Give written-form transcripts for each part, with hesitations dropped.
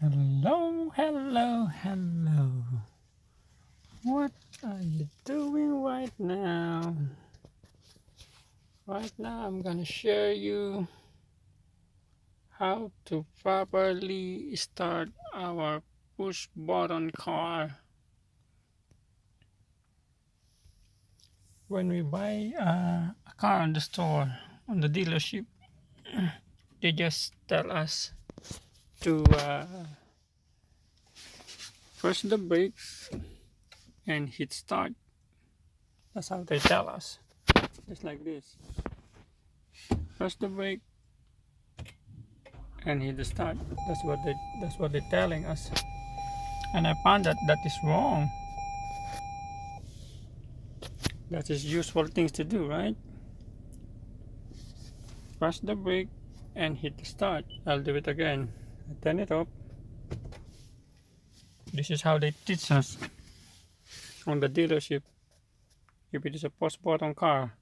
Hello, hello, hello. What are you doing right now? Right now, I'm gonna show you how to properly start our push button car. When we buy a car on the store, on the dealership, they just tell us to press the brake and hit start. That's how they tell us. Just like this. Press the brake and hit the start. That's what they're telling us. And I found that is wrong. That is useful things to do, right? Press the brake and hit the start. I'll do it again. Turn it up. This is how they teach us on the dealership. If it is a push button car,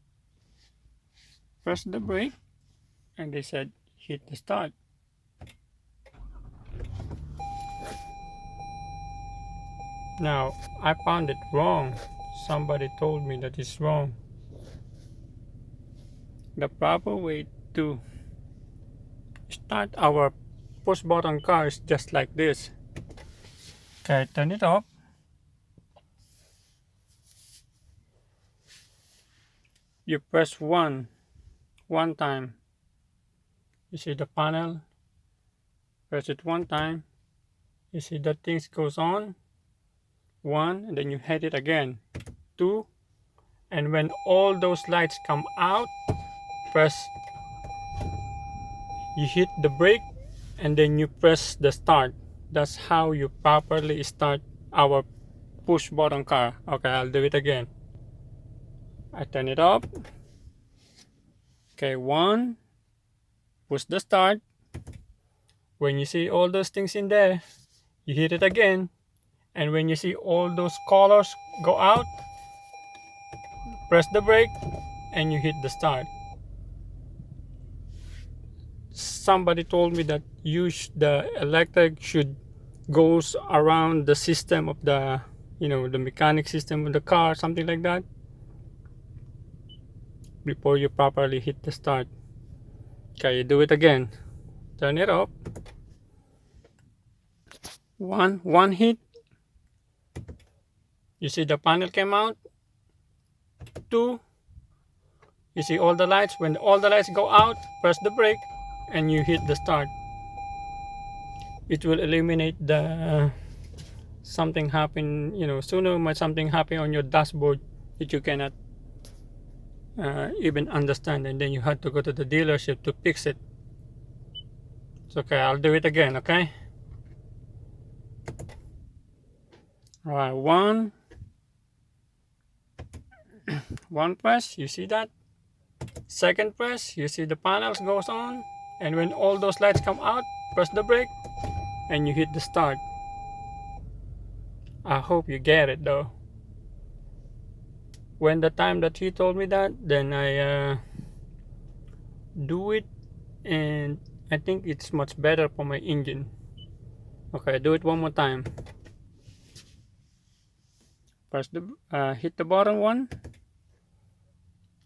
press the brake and they said hit the start. Now I found it wrong. Somebody told me that it's wrong. The proper way to start our push button car is just like this. Okay, turn it off. You press one time. You see the panel, press it one time. You see that things goes on. One, and then you hit it again. Two, and when all those lights come out, press, you hit the brake and then you press the start. That's how you properly start our push button car. Okay, I'll do it again. I turn it up. Okay, one, push the start. When you see all those things in there, you hit it again. And when you see all those colors go out, press the brake and you hit the start. Somebody told me that the electric should goes around the system of the the mechanic system of the car, something like that, before you properly hit the start. Okay, you do it again. Turn it up. One hit. You see the panel came out. Two, you see all the lights. When all the lights go out, press the brake and you hit the start. It will eliminate the something happen, sooner might something happen on your dashboard that you cannot even understand, and then you had to go to the dealership to fix it. It's okay, I'll do it again. Okay, all right, one press, you see that. Second press, you see the panels goes on, and when all those lights come out, press the brake and you hit the start. I hope you get it though. When the time that he told me that, then I do it, and I think it's much better for my engine. Okay, do it one more time. Press the hit the bottom one.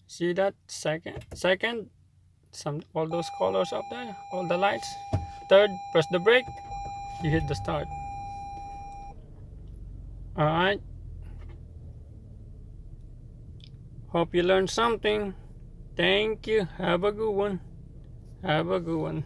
See that? Second, some all those colors up there, all the lights. Third, press the brake. You hit the start. All right. Hope you learned something. Thank you. Have a good one. Have a good one.